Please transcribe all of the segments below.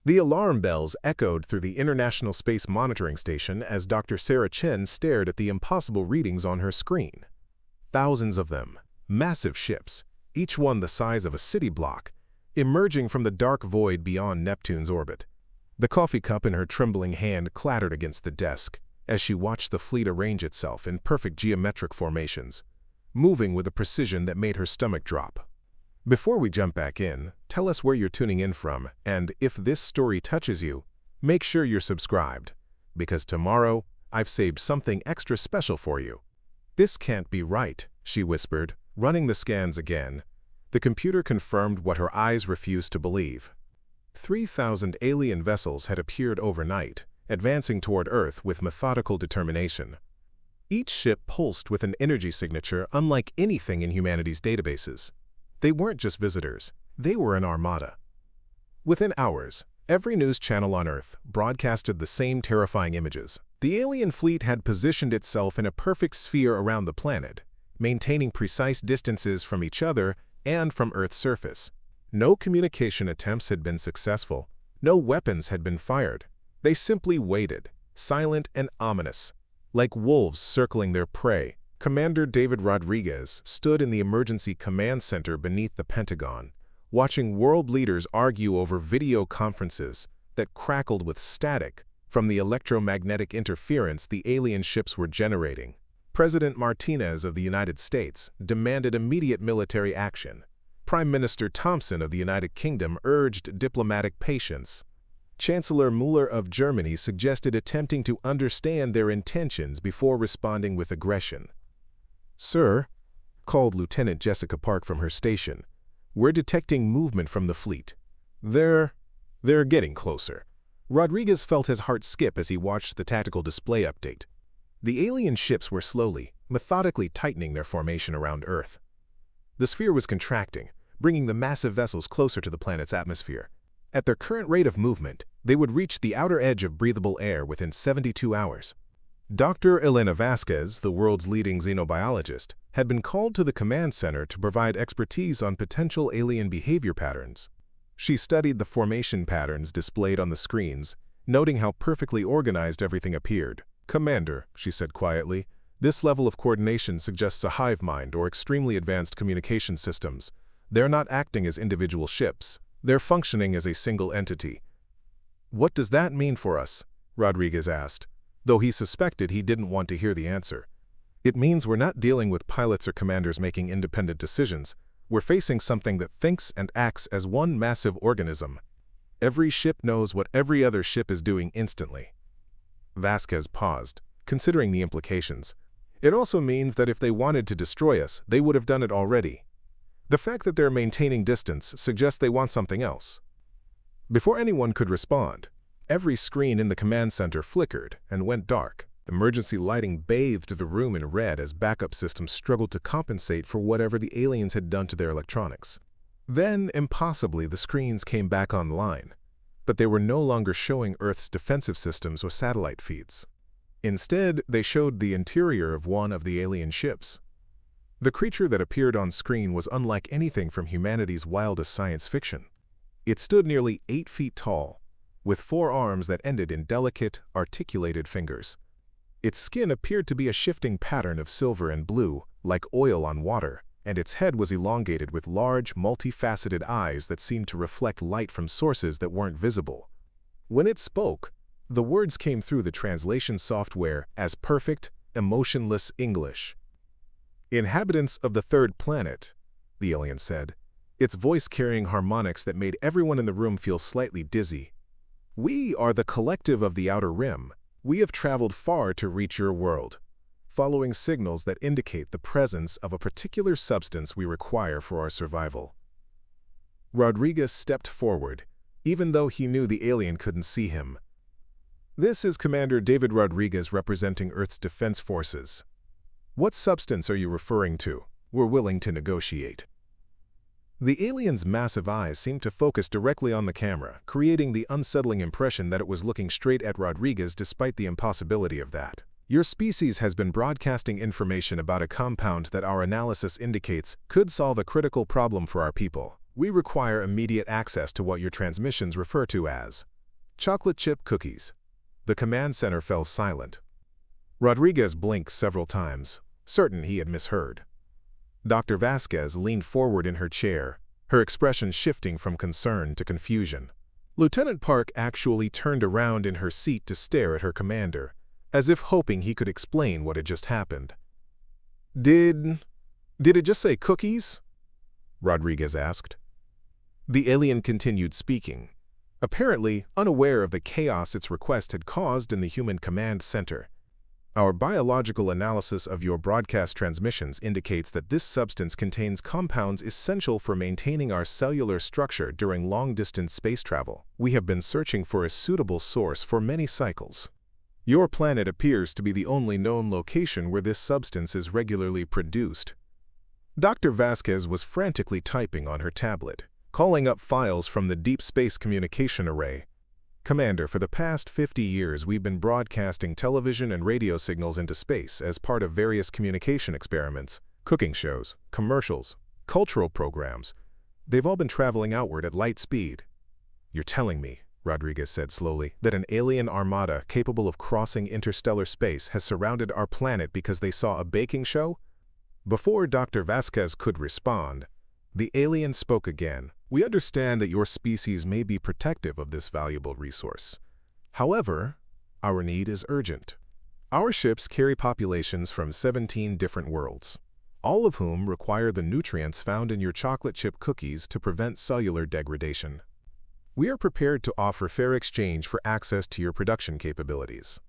The alarm bells echoed through the International Space Monitoring Station as Dr. Sarah Chen stared at the impossible readings on her screen. Thousands of them, massive ships, each one the size of a city block, emerging from the dark void beyond Neptune's orbit. The coffee cup in her trembling hand clattered against the desk as she watched the fleet arrange itself in perfect geometric formations, moving with a precision that made her stomach drop. Before we jump back in, tell us where you're tuning in from, and if this story touches you, make sure you're subscribed, because tomorrow I've saved something extra special for you. "This can't be right," she whispered, running the scans again. The computer confirmed what her eyes refused to believe. 3,000 alien vessels had appeared overnight, advancing toward Earth with methodical determination. Each ship pulsed with an energy signature unlike anything in humanity's databases. They weren't just visitors, they were an armada. Within hours, every news channel on Earth broadcasted the same terrifying images. The alien fleet had positioned itself in a perfect sphere around the planet, maintaining precise distances from each other and from Earth's surface. No communication attempts had been successful. No weapons had been fired. They simply waited, silent and ominous. Like wolves circling their prey, Commander David Rodriguez stood in the emergency command center beneath the Pentagon, watching world leaders argue over video conferences that crackled with static from the electromagnetic interference the alien ships were generating. President Martinez of the United States demanded immediate military action. Prime Minister Thompson of the United Kingdom urged diplomatic patience. Chancellor Müller of Germany suggested attempting to understand their intentions before responding with aggression. "Sir," called Lieutenant Jessica Park from her station, "we're detecting movement from the fleet. They're getting closer." Rodriguez felt his heart skip as he watched the tactical display update. The alien ships were slowly, methodically tightening their formation around Earth. The sphere was contracting, bringing the massive vessels closer to the planet's atmosphere. At their current rate of movement, they would reach the outer edge of breathable air within 72 hours. Dr. Elena Vasquez, the world's leading xenobiologist, had been called to the command center to provide expertise on potential alien behavior patterns. She studied the formation patterns displayed on the screens, noting how perfectly organized everything appeared. "Commander," she said quietly, "this level of coordination suggests a hive mind or extremely advanced communication systems. They're not acting as individual ships. They're functioning as a single entity." "What does that mean for us?" Rodriguez asked, though he suspected he didn't want to hear the answer. "It means we're not dealing with pilots or commanders making independent decisions. We're facing something that thinks and acts as one massive organism. Every ship knows what every other ship is doing instantly." Vasquez paused, considering the implications. "It also means that if they wanted to destroy us, they would have done it already. The fact that they're maintaining distance suggests they want something else." Before anyone could respond, every screen in the command center flickered and went dark. Emergency lighting bathed the room in red as backup systems struggled to compensate for whatever the aliens had done to their electronics. Then, impossibly, the screens came back online, but they were no longer showing Earth's defensive systems or satellite feeds. Instead, they showed the interior of one of the alien ships. The creature that appeared on screen was unlike anything from humanity's wildest science fiction. It stood nearly 8 feet tall, with 4 arms that ended in delicate, articulated fingers. Its skin appeared to be a shifting pattern of silver and blue, like oil on water, and its head was elongated with large, multifaceted eyes that seemed to reflect light from sources that weren't visible. When it spoke, the words came through the translation software as perfect, emotionless English. "Inhabitants of the third planet," the alien said, its voice carrying harmonics that made everyone in the room feel slightly dizzy. "We are the collective of the Outer Rim. We have traveled far to reach your world, following signals that indicate the presence of a particular substance we require for our survival." Rodriguez stepped forward, even though he knew the alien couldn't see him. "This is Commander David Rodriguez representing Earth's Defense Forces. What substance are you referring to? We're willing to negotiate." The alien's massive eyes seemed to focus directly on the camera, creating the unsettling impression that it was looking straight at Rodriguez despite the impossibility of that. "Your species has been broadcasting information about a compound that our analysis indicates could solve a critical problem for our people. We require immediate access to what your transmissions refer to as Chocolate chip cookies. The command center fell silent. Rodriguez blinked several times, certain he had misheard. Dr. Vasquez leaned forward in her chair, her expression shifting from concern to confusion. Lieutenant Park actually turned around in her seat to stare at her commander, as if hoping he could explain what had just happened. Did it just say cookies? Rodriguez asked. The alien continued speaking, apparently unaware of the chaos its request had caused in the human command center. Our biological analysis of your broadcast transmissions indicates that this substance contains compounds essential for maintaining our cellular structure during long-distance space travel. We have been searching for a suitable source for many cycles. Your planet appears to be the only known location where this substance is regularly produced. Dr. Vasquez was frantically typing on her tablet, calling up files from the Deep Space Communication Array. Commander, for the past 50 years we've been broadcasting television and radio signals into space as part of various communication experiments, cooking shows, commercials, cultural programs. They've all been traveling outward at light speed. You're telling me, Rodriguez said slowly, that an alien armada capable of crossing interstellar space has surrounded our planet because they saw a baking show? Before Dr. Vasquez could respond, the alien spoke again. We understand that your species may be protective of this valuable resource. However, our need is urgent. Our ships carry populations from 17 different worlds, all of whom require the nutrients found in your chocolate chip cookies to prevent cellular degradation. We are prepared to offer fair exchange for access to your production capabilities.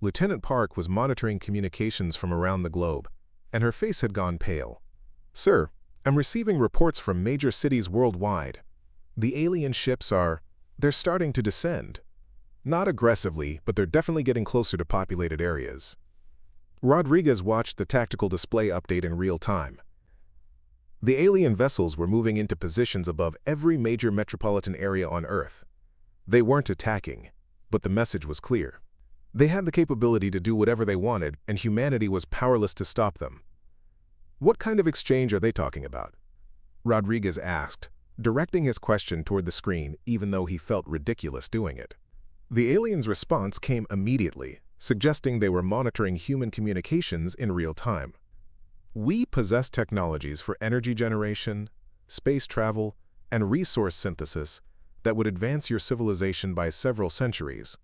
Lieutenant Park was monitoring communications from around the globe, and her face had gone pale. Sir, I'm receiving reports from major cities worldwide. The alien ships they're starting to descend. Not aggressively, but they're definitely getting closer to populated areas. Rodriguez watched the tactical display update in real time. The alien vessels were moving into positions above every major metropolitan area on Earth. They weren't attacking, but the message was clear. They had the capability to do whatever they wanted, and humanity was powerless to stop them. What kind of exchange are they talking about? Rodriguez asked, directing his question toward the screen even though he felt ridiculous doing it. The alien's response came immediately, suggesting they were monitoring human communications in real time. We possess technologies for energy generation, space travel, and resource synthesis that would advance your civilization by several centuries.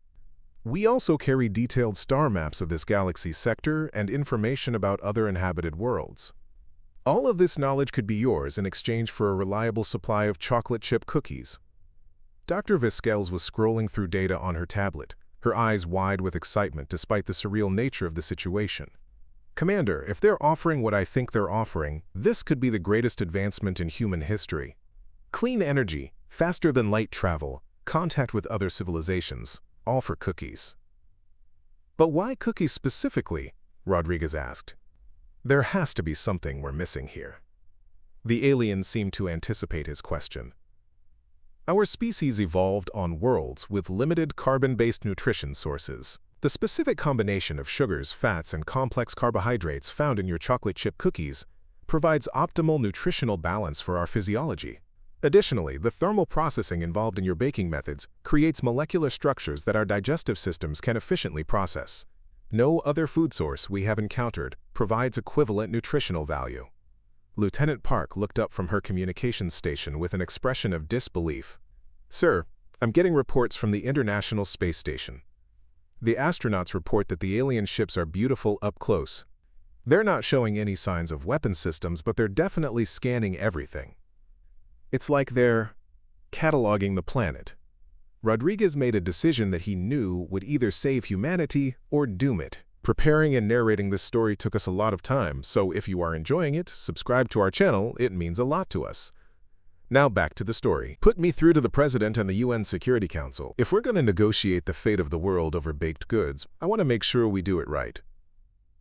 We also carry detailed star maps of this galaxy sector and information about other inhabited worlds. All of this knowledge could be yours in exchange for a reliable supply of chocolate chip cookies. Dr. Vasquez was scrolling through data on her tablet, her eyes wide with excitement despite the surreal nature of the situation. Commander, if they're offering what I think they're offering, this could be the greatest advancement in human history. Clean energy, faster than light travel, contact with other civilizations, all for cookies. But why cookies specifically? Rodriguez asked. There has to be something we're missing here. The alien seemed to anticipate his question. Our species evolved on worlds with limited carbon-based nutrition sources. The specific combination of sugars, fats, and complex carbohydrates found in your chocolate chip cookies provides optimal nutritional balance for our physiology. Additionally, the thermal processing involved in your baking methods creates molecular structures that our digestive systems can efficiently process. No other food source we have encountered provides equivalent nutritional value. Lieutenant Park looked up from her communications station with an expression of disbelief. Sir, I'm getting reports from the International Space Station. The astronauts report that the alien ships are beautiful up close. They're not showing any signs of weapon systems, but they're definitely scanning everything. It's like they're cataloging the planet. Rodriguez made a decision that he knew would either save humanity or doom it. Preparing and narrating this story took us a lot of time, so if you are enjoying it, subscribe to our channel, it means a lot to us. Now back to the story. Put me through to the President and the UN Security Council. If we're going to negotiate the fate of the world over baked goods, I want to make sure we do it right.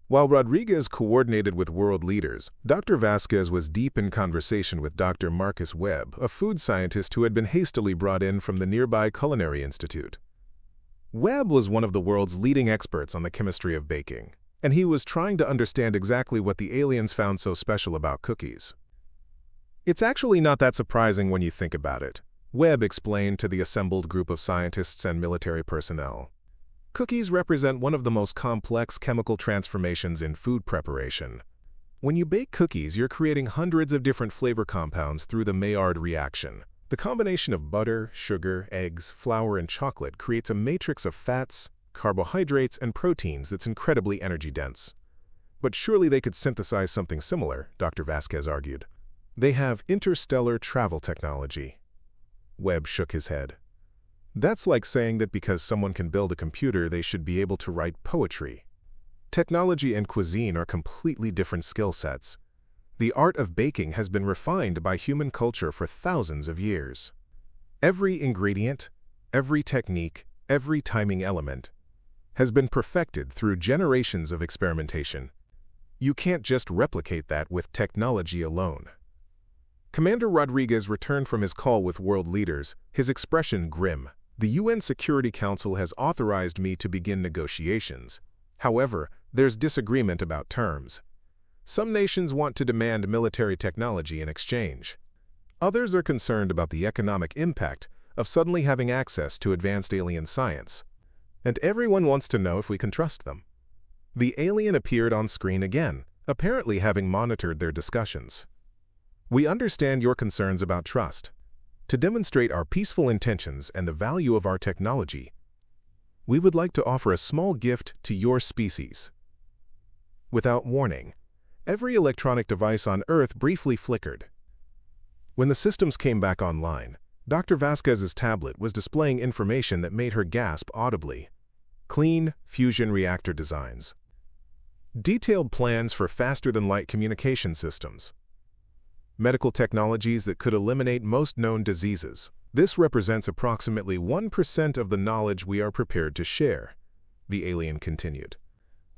While Rodriguez coordinated with world leaders, Dr. Vasquez was deep in conversation with Dr. Marcus Webb, a food scientist who had been hastily brought in from the nearby Culinary Institute. Webb was one of the world's leading experts on the chemistry of baking, and he was trying to understand exactly what the aliens found so special about cookies. It's actually not that surprising when you think about it. Webb explained to the assembled group of scientists and military personnel. Cookies represent one of the most complex chemical transformations in food preparation. When you bake cookies, you're creating hundreds of different flavor compounds through the Maillard reaction. The combination of butter, sugar, eggs, flour, and chocolate creates a matrix of fats, carbohydrates, and proteins that's incredibly energy-dense. But surely they could synthesize something similar, Dr. Vasquez argued. They have interstellar travel technology. Webb shook his head. That's like saying that because someone can build a computer, they should be able to write poetry. Technology and cuisine are completely different skill sets. The art of baking has been refined by human culture for thousands of years. Every ingredient, every technique, every timing element has been perfected through generations of experimentation. You can't just replicate that with technology alone. Commander Rodriguez returned from his call with world leaders, his expression grim. The UN Security Council has authorized me to begin negotiations. However, there's disagreement about terms. Some nations want to demand military technology in exchange. Others are concerned about the economic impact of suddenly having access to advanced alien science. And everyone wants to know if we can trust them. The alien appeared on screen again, apparently having monitored their discussions. We understand your concerns about trust. To demonstrate our peaceful intentions and the value of our technology, we would like to offer a small gift to your species. Without warning, every electronic device on Earth briefly flickered. When the systems came back online, Dr. Vasquez's tablet was displaying information that made her gasp audibly. Clean fusion reactor designs. Detailed plans for faster-than-light communication systems. Medical technologies that could eliminate most known diseases. This represents approximately 1% of the knowledge we are prepared to share, the alien continued.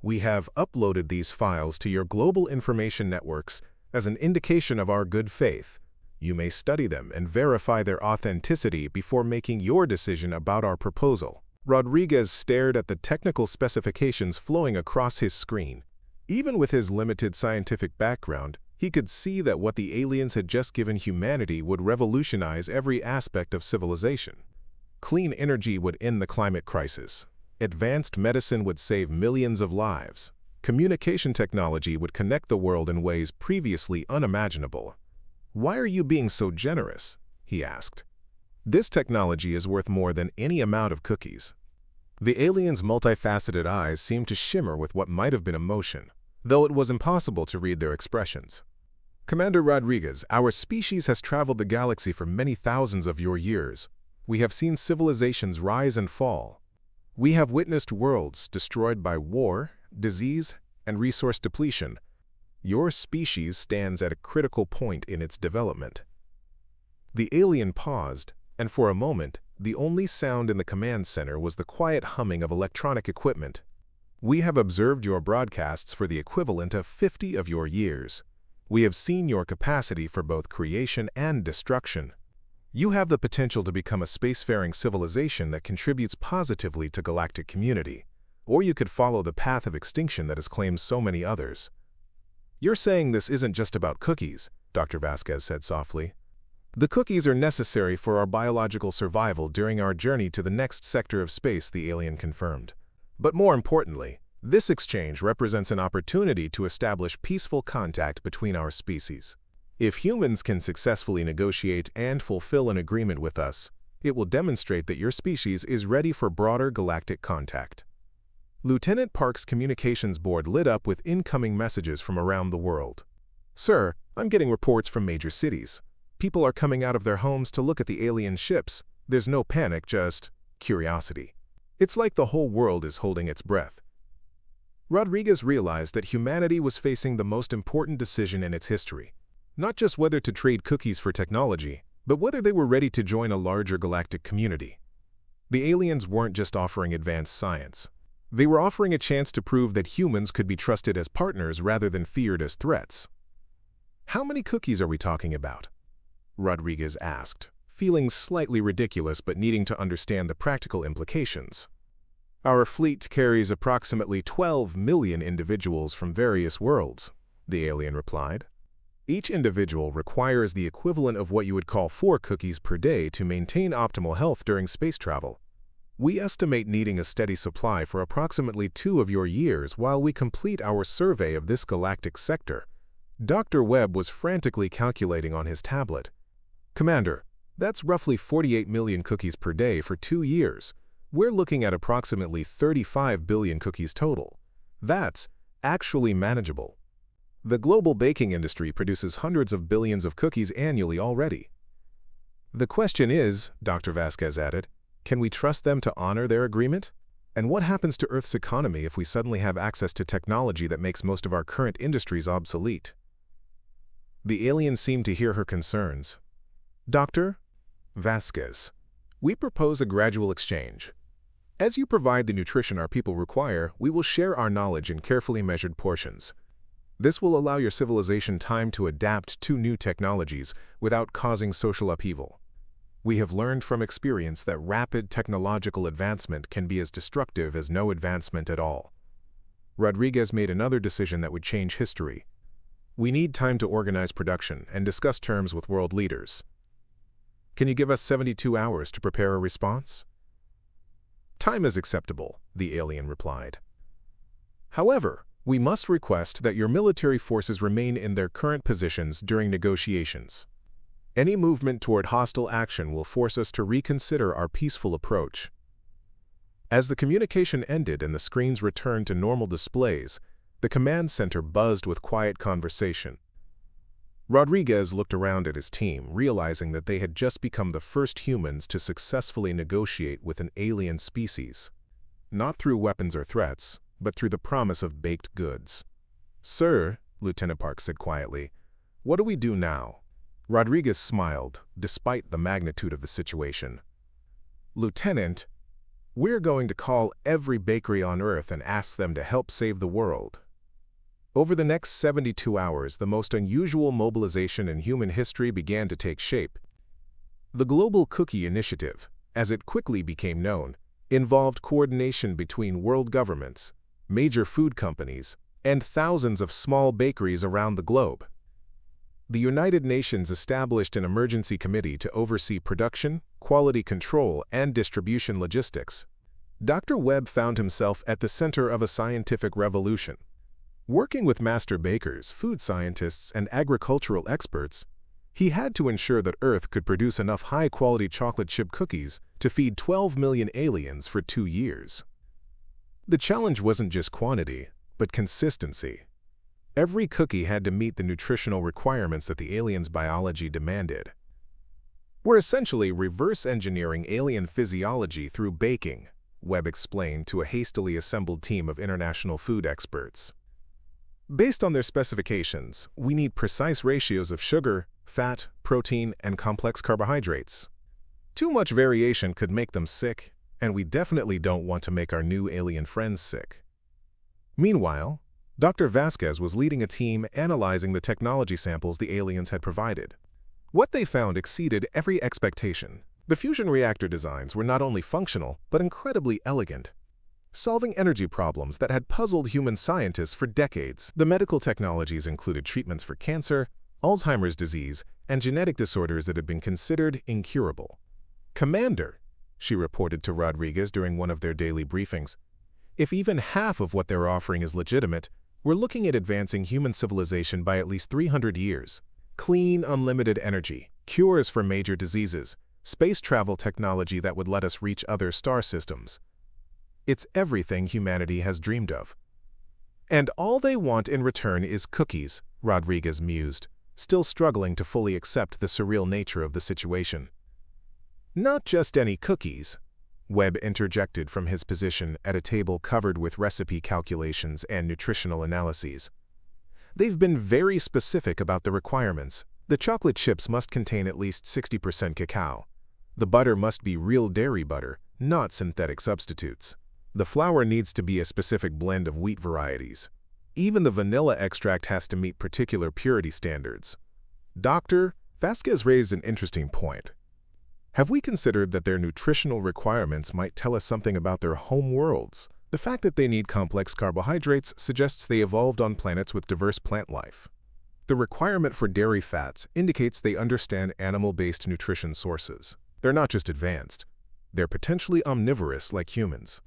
We have uploaded these files to your global information networks as an indication of our good faith. You may study them and verify their authenticity before making your decision about our proposal. Rodriguez stared at the technical specifications flowing across his screen. Even with his limited scientific background, he could see that what the aliens had just given humanity would revolutionize every aspect of civilization. Clean energy would end the climate crisis. Advanced medicine would save millions of lives. Communication technology would connect the world in ways previously unimaginable. Why are you being so generous? He asked. This technology is worth more than any amount of cookies. The alien's multifaceted eyes seemed to shimmer with what might have been emotion, though it was impossible to read their expressions. Commander Rodriguez, our species has traveled the galaxy for many thousands of your years. We have seen civilizations rise and fall. We have witnessed worlds destroyed by war, disease, and resource depletion. Your species stands at a critical point in its development. The alien paused, and for a moment, the only sound in the command center was the quiet humming of electronic equipment. We have observed your broadcasts for the equivalent of 50 of your years. We have seen your capacity for both creation and destruction. You have the potential to become a spacefaring civilization that contributes positively to galactic community, or you could follow the path of extinction that has claimed so many others. You're saying this isn't just about cookies, Dr. Vasquez said softly. The cookies are necessary for our biological survival during our journey to the next sector of space, the alien confirmed. But more importantly, this exchange represents an opportunity to establish peaceful contact between our species. If humans can successfully negotiate and fulfill an agreement with us, it will demonstrate that your species is ready for broader galactic contact. Lieutenant Park's communications board lit up with incoming messages from around the world. Sir, I'm getting reports from major cities. People are coming out of their homes to look at the alien ships. There's no panic, just curiosity. It's like the whole world is holding its breath. Rodriguez realized that humanity was facing the most important decision in its history. Not just whether to trade cookies for technology, but whether they were ready to join a larger galactic community. The aliens weren't just offering advanced science. They were offering a chance to prove that humans could be trusted as partners rather than feared as threats. How many cookies are we talking about? Rodriguez asked, feeling slightly ridiculous but needing to understand the practical implications. Our fleet carries approximately 12 million individuals from various worlds, the alien replied. Each individual requires the equivalent of what you would call 4 cookies per day to maintain optimal health during space travel. We estimate needing a steady supply for approximately 2 of your years while we complete our survey of this galactic sector. Dr. Webb was frantically calculating on his tablet. Commander, that's roughly 48 million cookies per day for 2 years. We're looking at approximately 35 billion cookies total. That's actually manageable. The global baking industry produces hundreds of billions of cookies annually already. The question is, Dr. Vasquez added, can we trust them to honor their agreement? And what happens to Earth's economy if we suddenly have access to technology that makes most of our current industries obsolete? The alien seemed to hear her concerns. Dr. Vasquez, we propose a gradual exchange. As you provide the nutrition our people require, we will share our knowledge in carefully measured portions. This will allow your civilization time to adapt to new technologies without causing social upheaval. We have learned from experience that rapid technological advancement can be as destructive as no advancement at all. Rodriguez made another decision that would change history. We need time to organize production and discuss terms with world leaders. Can you give us 72 hours to prepare a response? Time is acceptable, the alien replied. However, we must request that your military forces remain in their current positions during negotiations. Any movement toward hostile action will force us to reconsider our peaceful approach. As the communication ended and the screens returned to normal displays, the command center buzzed with quiet conversation. Rodriguez looked around at his team, realizing that they had just become the first humans to successfully negotiate with an alien species. Not through weapons or threats, but through the promise of baked goods. Sir, Lieutenant Park said quietly, what do we do now? Rodriguez smiled, despite the magnitude of the situation. Lieutenant, we're going to call every bakery on Earth and ask them to help save the world. Over the next 72 hours, the most unusual mobilization in human history began to take shape. The Global Cookie Initiative, as it quickly became known, involved coordination between world governments, major food companies, and thousands of small bakeries around the globe. The United Nations established an emergency committee to oversee production, quality control, and distribution logistics. Dr. Webb found himself at the center of a scientific revolution. Working with master bakers, food scientists, and agricultural experts, he had to ensure that Earth could produce enough high-quality chocolate chip cookies to feed 12 million aliens for 2 years. The challenge wasn't just quantity, but consistency. Every cookie had to meet the nutritional requirements that the aliens' biology demanded. We're essentially reverse engineering alien physiology through baking, Webb explained to a hastily assembled team of international food experts. Based on their specifications, we need precise ratios of sugar, fat, protein, and complex carbohydrates. Too much variation could make them sick, and we definitely don't want to make our new alien friends sick. Meanwhile, Dr. Vasquez was leading a team analyzing the technology samples the aliens had provided. What they found exceeded every expectation. The fusion reactor designs were not only functional, but incredibly elegant, solving energy problems that had puzzled human scientists for decades. The medical technologies included treatments for cancer, Alzheimer's disease, and genetic disorders that had been considered incurable. Commander, she reported to Rodriguez during one of their daily briefings, if even half of what they're offering is legitimate, we're looking at advancing human civilization by at least 300 years. Clean, unlimited energy, cures for major diseases, space travel technology that would let us reach other star systems. It's everything humanity has dreamed of. And all they want in return is cookies, Rodriguez mused, still struggling to fully accept the surreal nature of the situation. Not just any cookies, Webb interjected from his position at a table covered with recipe calculations and nutritional analyses. They've been very specific about the requirements. The chocolate chips must contain at least 60% cacao. The butter must be real dairy butter, not synthetic substitutes. The flour needs to be a specific blend of wheat varieties. Even the vanilla extract has to meet particular purity standards. Dr. Vasquez raised an interesting point. Have we considered that their nutritional requirements might tell us something about their home worlds? The fact that they need complex carbohydrates suggests they evolved on planets with diverse plant life. The requirement for dairy fats indicates they understand animal-based nutrition sources. They're not just advanced, they're potentially omnivorous like humans.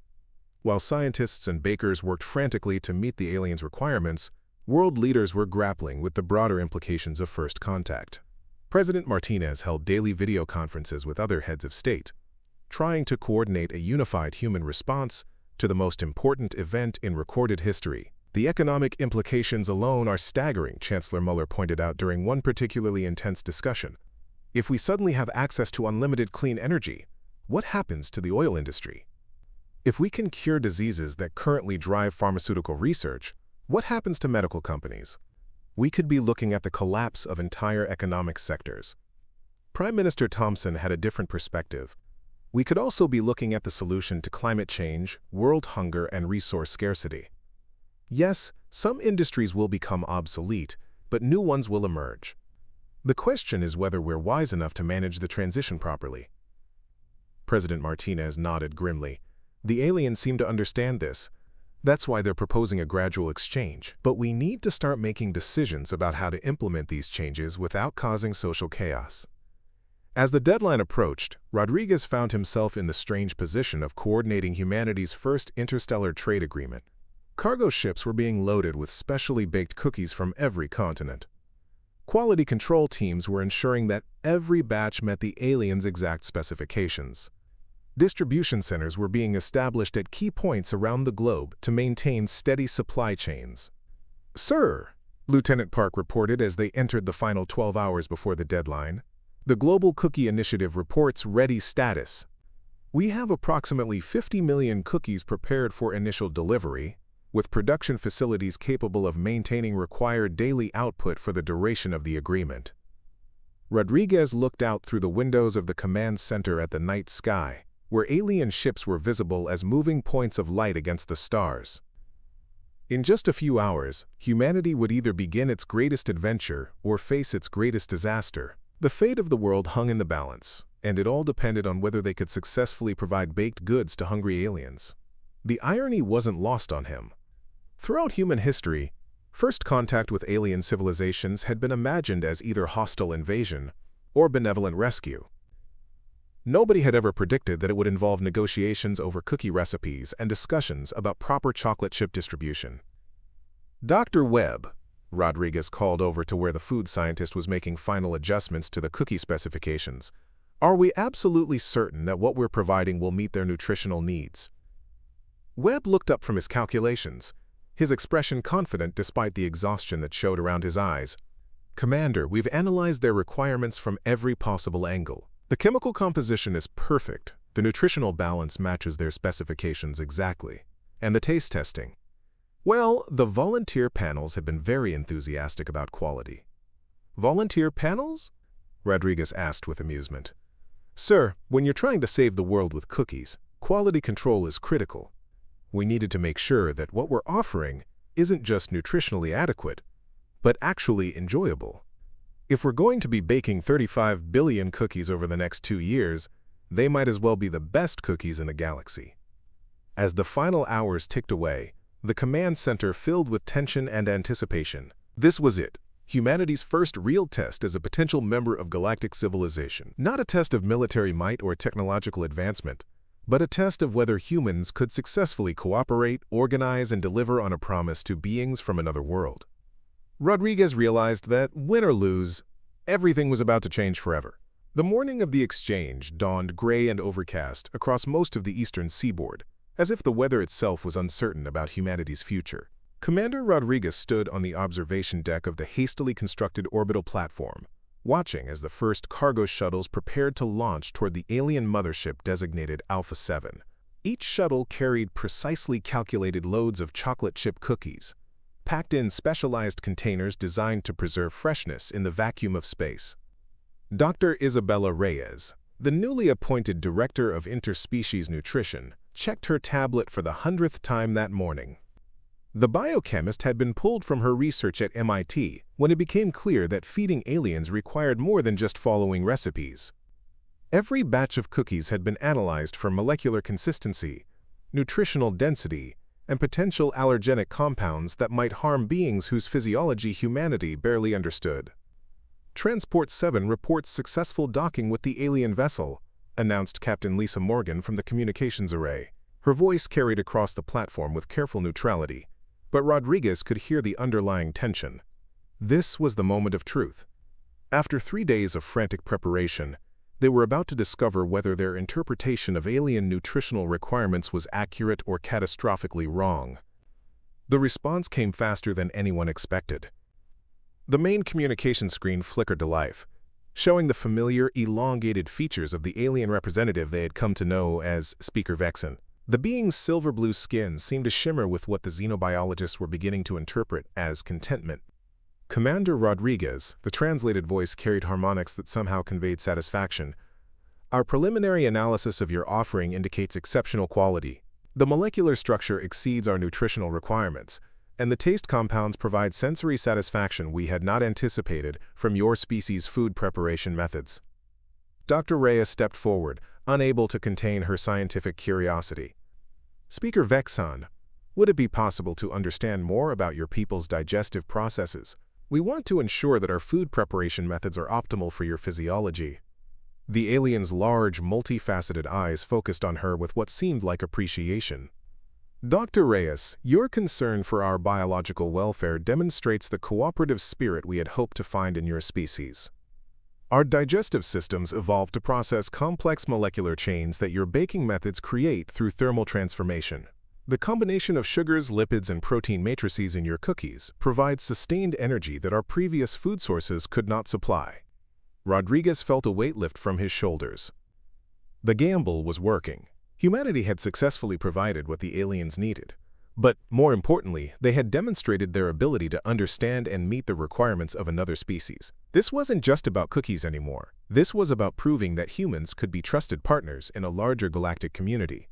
While scientists and bakers worked frantically to meet the aliens' requirements, world leaders were grappling with the broader implications of first contact. President Martinez held daily video conferences with other heads of state, trying to coordinate a unified human response to the most important event in recorded history. The economic implications alone are staggering, Chancellor Muller pointed out during one particularly intense discussion. If we suddenly have access to unlimited clean energy, what happens to the oil industry? If we can cure diseases that currently drive pharmaceutical research, what happens to medical companies? We could be looking at the collapse of entire economic sectors. Prime Minister Thompson had a different perspective. We could also be looking at the solution to climate change, world hunger, and resource scarcity. Yes, some industries will become obsolete, but new ones will emerge. The question is whether we're wise enough to manage the transition properly. President Martinez nodded grimly. The aliens seem to understand this. That's why they're proposing a gradual exchange. But we need to start making decisions about how to implement these changes without causing social chaos. As the deadline approached, Rodriguez found himself in the strange position of coordinating humanity's first interstellar trade agreement. Cargo ships were being loaded with specially baked cookies from every continent. Quality control teams were ensuring that every batch met the aliens' exact specifications. Distribution centers were being established at key points around the globe to maintain steady supply chains. "Sir," Lieutenant Park reported as they entered the final 12 hours before the deadline, "the Global Cookie Initiative reports ready status. We have approximately 50 million cookies prepared for initial delivery, with production facilities capable of maintaining required daily output for the duration of the agreement." Rodriguez looked out through the windows of the command center at the night sky, where alien ships were visible as moving points of light against the stars. In just a few hours, humanity would either begin its greatest adventure or face its greatest disaster. The fate of the world hung in the balance, and it all depended on whether they could successfully provide baked goods to hungry aliens. The irony wasn't lost on him. Throughout human history, first contact with alien civilizations had been imagined as either hostile invasion or benevolent rescue. Nobody had ever predicted that it would involve negotiations over cookie recipes and discussions about proper chocolate chip distribution. "Dr. Webb," Rodriguez called over to where the food scientist was making final adjustments to the cookie specifications, "are we absolutely certain that what we're providing will meet their nutritional needs?" Webb looked up from his calculations, his expression confident despite the exhaustion that showed around his eyes. "Commander, we've analyzed their requirements from every possible angle. The chemical composition is perfect, the nutritional balance matches their specifications exactly, and the taste testing. Well, the volunteer panels have been very enthusiastic about quality." "Volunteer panels?" Rodriguez asked with amusement. "Sir, when you're trying to save the world with cookies, quality control is critical. We needed to make sure that what we're offering isn't just nutritionally adequate, but actually enjoyable. If we're going to be baking 35 billion cookies over the next 2 years, they might as well be the best cookies in the galaxy." As the final hours ticked away, the command center filled with tension and anticipation. This was it, humanity's first real test as a potential member of galactic civilization. Not a test of military might or technological advancement, but a test of whether humans could successfully cooperate, organize, and deliver on a promise to beings from another world. Rodriguez realized that, win or lose, everything was about to change forever. The morning of the exchange dawned gray and overcast across most of the eastern seaboard, as if the weather itself was uncertain about humanity's future. Commander Rodriguez stood on the observation deck of the hastily constructed orbital platform, watching as the first cargo shuttles prepared to launch toward the alien mothership designated Alpha 7. Each shuttle carried precisely calculated loads of chocolate chip cookies, packed in specialized containers designed to preserve freshness in the vacuum of space. Dr. Isabella Reyes, the newly appointed Director of Interspecies Nutrition, checked her tablet for the 100th time that morning. The biochemist had been pulled from her research at MIT when it became clear that feeding aliens required more than just following recipes. Every batch of cookies had been analyzed for molecular consistency, nutritional density, and potential allergenic compounds that might harm beings whose physiology humanity barely understood. Transport 7 reports successful docking with the alien vessel, announced Captain Lisa Morgan from the communications array. Her voice carried across the platform with careful neutrality, but Rodriguez could hear the underlying tension. This was the moment of truth. After 3 days of frantic preparation, they were about to discover whether their interpretation of alien nutritional requirements was accurate or catastrophically wrong. The response came faster than anyone expected. The main communication screen flickered to life, showing the familiar, elongated features of the alien representative they had come to know as Speaker Vexen. The being's silver-blue skin seemed to shimmer with what the xenobiologists were beginning to interpret as contentment. Commander Rodriguez, the translated voice carried harmonics that somehow conveyed satisfaction. Our preliminary analysis of your offering indicates exceptional quality. The molecular structure exceeds our nutritional requirements, and the taste compounds provide sensory satisfaction we had not anticipated from your species' food preparation methods. Dr. Reyes stepped forward, unable to contain her scientific curiosity. Speaker Vexen, would it be possible to understand more about your people's digestive processes? We want to ensure that our food preparation methods are optimal for your physiology. The alien's large, multifaceted eyes focused on her with what seemed like appreciation. Dr. Reyes, your concern for our biological welfare demonstrates the cooperative spirit we had hoped to find in your species. Our digestive systems evolved to process complex molecular chains that your baking methods create through thermal transformation. The combination of sugars, lipids, and protein matrices in your cookies provides sustained energy that our previous food sources could not supply. Rodriguez felt a weight lift from his shoulders. The gamble was working. Humanity had successfully provided what the aliens needed. But, more importantly, they had demonstrated their ability to understand and meet the requirements of another species. This wasn't just about cookies anymore. This was about proving that humans could be trusted partners in a larger galactic community.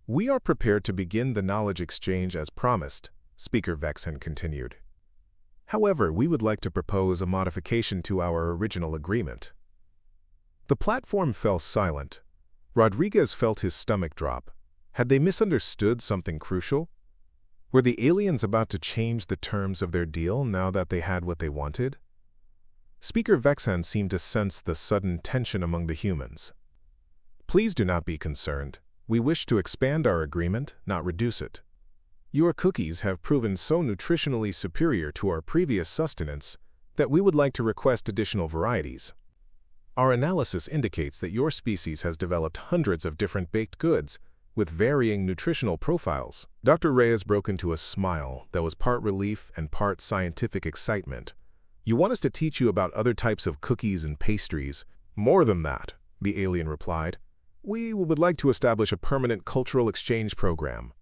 We are prepared to begin the knowledge exchange as promised, Speaker Vexen continued. However, we would like to propose a modification to our original agreement. The platform fell silent. Rodriguez felt his stomach drop. Had they misunderstood something crucial? Were the aliens about to change the terms of their deal now that they had what they wanted? Speaker Vexen seemed to sense the sudden tension among the humans. Please do not be concerned. We wish to expand our agreement, not reduce it. Your cookies have proven so nutritionally superior to our previous sustenance that we would like to request additional varieties. Our analysis indicates that your species has developed hundreds of different baked goods with varying nutritional profiles. Dr. Reyes broke into a smile that was part relief and part scientific excitement. You want us to teach you about other types of cookies and pastries? More than that, the alien replied. We would like to establish a permanent cultural exchange program.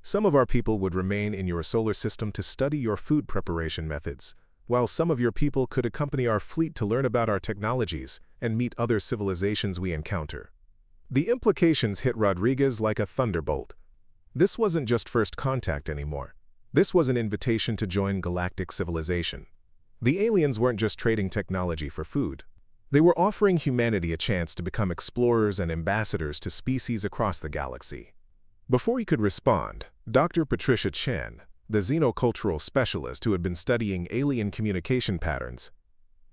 Some of our people would remain in your solar system to study your food preparation methods, while some of your people could accompany our fleet to learn about our technologies and meet other civilizations we encounter. The implications hit Rodriguez like a thunderbolt. This wasn't just first contact anymore. This was an invitation to join galactic civilization. The aliens weren't just trading technology for food. They were offering humanity a chance to become explorers and ambassadors to species across the galaxy. Before he could respond, Dr. Patricia Chen, the xenocultural specialist who had been studying alien communication patterns,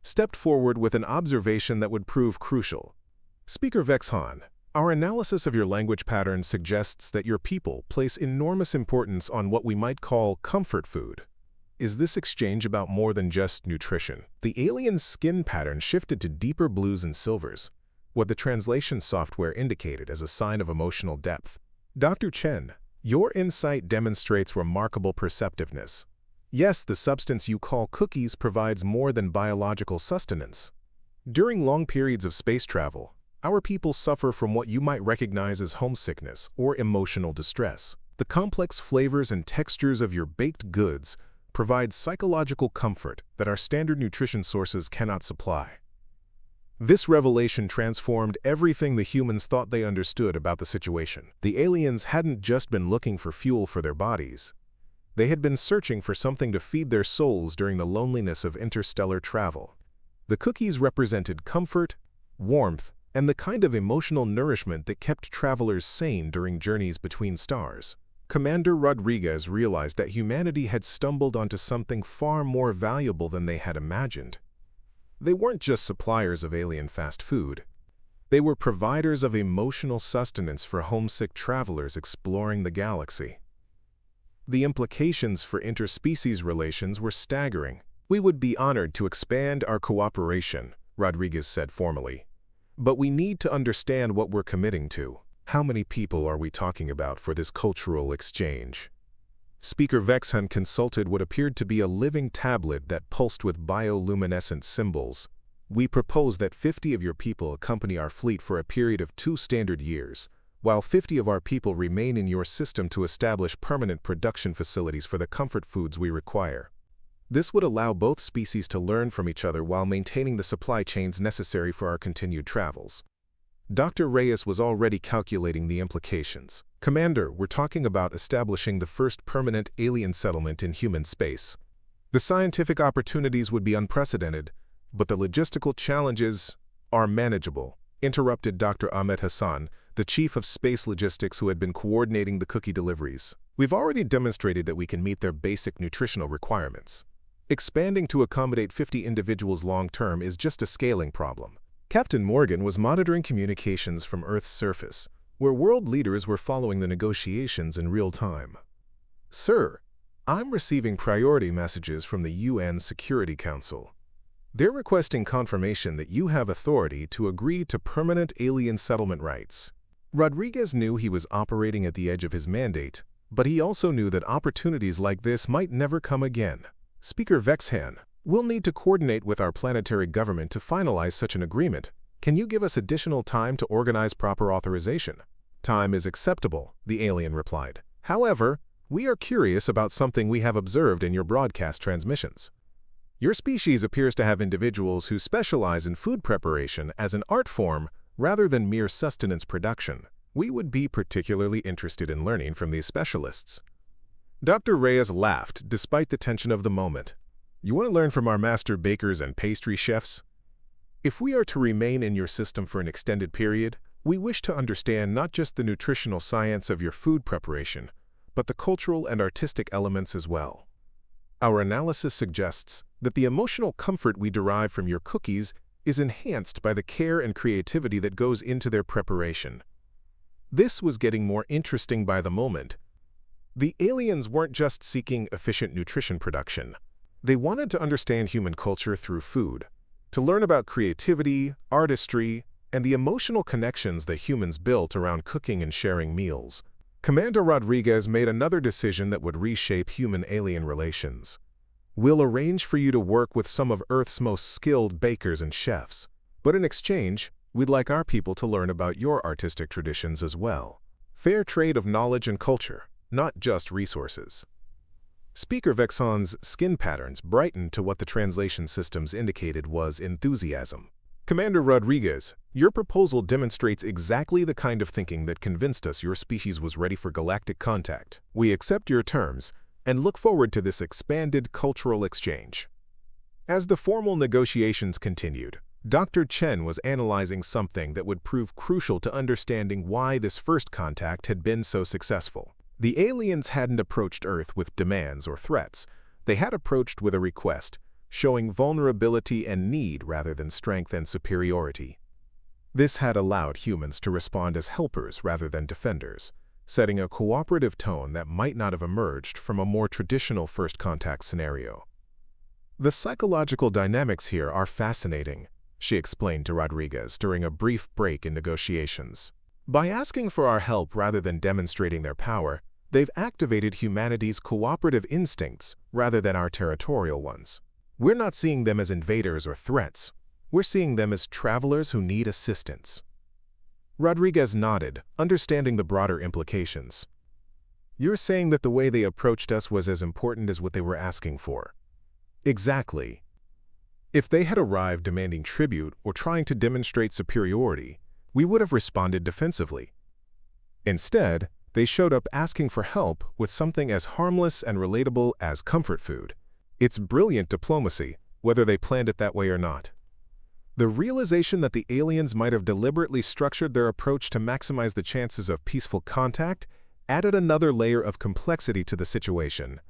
stepped forward with an observation that would prove crucial. Speaker Vexen, our analysis of your language patterns suggests that your people place enormous importance on what we might call comfort food. Is this exchange about more than just nutrition? The alien's skin pattern shifted to deeper blues and silvers, what the translation software indicated as a sign of emotional depth. Dr. Chen, your insight demonstrates remarkable perceptiveness. Yes, the substance you call cookies provides more than biological sustenance. During long periods of space travel, our people suffer from what you might recognize as homesickness or emotional distress. The complex flavors and textures of your baked goods provide psychological comfort that our standard nutrition sources cannot supply. This revelation transformed everything the humans thought they understood about the situation. The aliens hadn't just been looking for fuel for their bodies. They had been searching for something to feed their souls during the loneliness of interstellar travel. The cookies represented comfort, warmth, and the kind of emotional nourishment that kept travelers sane during journeys between stars. Commander Rodriguez realized that humanity had stumbled onto something far more valuable than they had imagined. They weren't just suppliers of alien fast food. They were providers of emotional sustenance for homesick travelers exploring the galaxy. The implications for interspecies relations were staggering. "We would be honored to expand our cooperation," Rodriguez said formally. "But we need to understand what we're committing to. How many people are we talking about for this cultural exchange?" Speaker Vexhan consulted what appeared to be a living tablet that pulsed with bioluminescent symbols. "We propose that 50 of your people accompany our fleet for a period of 2 standard years, while 50 of our people remain in your system to establish permanent production facilities for the comfort foods we require. This would allow both species to learn from each other while maintaining the supply chains necessary for our continued travels." Dr. Reyes was already calculating the implications. "Commander, we're talking about establishing the first permanent alien settlement in human space. The scientific opportunities would be unprecedented, but the logistical challenges are manageable," interrupted Dr. Ahmed Hassan, the chief of space logistics who had been coordinating the cookie deliveries. "We've already demonstrated that we can meet their basic nutritional requirements. Expanding to accommodate 50 individuals long-term is just a scaling problem." Captain Morgan was monitoring communications from Earth's surface, where world leaders were following the negotiations in real time. "Sir, I'm receiving priority messages from the UN Security Council. They're requesting confirmation that you have authority to agree to permanent alien settlement rights." Rodriguez knew he was operating at the edge of his mandate, but he also knew that opportunities like this might never come again. "Speaker Vexhan, we'll need to coordinate with our planetary government to finalize such an agreement. Can you give us additional time to organize proper authorization?" "Time is acceptable," the alien replied. "However, we are curious about something we have observed in your broadcast transmissions. Your species appears to have individuals who specialize in food preparation as an art form rather than mere sustenance production. We would be particularly interested in learning from these specialists." Dr. Reyes laughed despite the tension of the moment. "You want to learn from our master bakers and pastry chefs? If we are to remain in your system for an extended period, we wish to understand not just the nutritional science of your food preparation, but the cultural and artistic elements as well. Our analysis suggests that the emotional comfort we derive from your cookies is enhanced by the care and creativity that goes into their preparation." This was getting more interesting by the moment. The aliens weren't just seeking efficient nutrition production. They wanted to understand human culture through food, to learn about creativity, artistry, and the emotional connections that humans built around cooking and sharing meals. Commander Rodriguez made another decision that would reshape human-alien relations. "We'll arrange for you to work with some of Earth's most skilled bakers and chefs, but in exchange, we'd like our people to learn about your artistic traditions as well. Fair trade of knowledge and culture, not just resources." Speaker Vexhan's skin patterns brightened to what the translation systems indicated was enthusiasm. "Commander Rodriguez, your proposal demonstrates exactly the kind of thinking that convinced us your species was ready for galactic contact. We accept your terms and look forward to this expanded cultural exchange." As the formal negotiations continued, Dr. Chen was analyzing something that would prove crucial to understanding why this first contact had been so successful. The aliens hadn't approached Earth with demands or threats. They had approached with a request, showing vulnerability and need rather than strength and superiority. This had allowed humans to respond as helpers rather than defenders, setting a cooperative tone that might not have emerged from a more traditional first contact scenario. "The psychological dynamics here are fascinating," she explained to Rodriguez during a brief break in negotiations. "By asking for our help rather than demonstrating their power, they've activated humanity's cooperative instincts rather than our territorial ones. We're not seeing them as invaders or threats. We're seeing them as travelers who need assistance." Rodriguez nodded, understanding the broader implications. "You're saying that the way they approached us was as important as what they were asking for?" "Exactly. If they had arrived demanding tribute or trying to demonstrate superiority, we would have responded defensively. Instead, they showed up asking for help with something as harmless and relatable as comfort food. It's brilliant diplomacy, whether they planned it that way or not." The realization that the aliens might have deliberately structured their approach to maximize the chances of peaceful contact added another layer of complexity to the situation.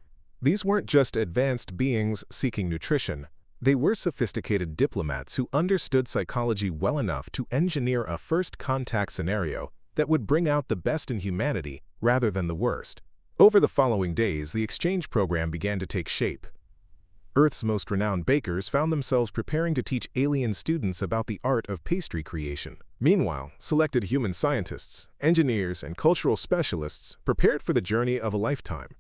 These weren't just advanced beings seeking nutrition. They were sophisticated diplomats who understood psychology well enough to engineer a first-contact scenario that would bring out the best in humanity rather than the worst. Over the following days, the exchange program began to take shape. Earth's most renowned bakers found themselves preparing to teach alien students about the art of pastry creation. Meanwhile, selected human scientists, engineers, and cultural specialists prepared for the journey of a lifetime,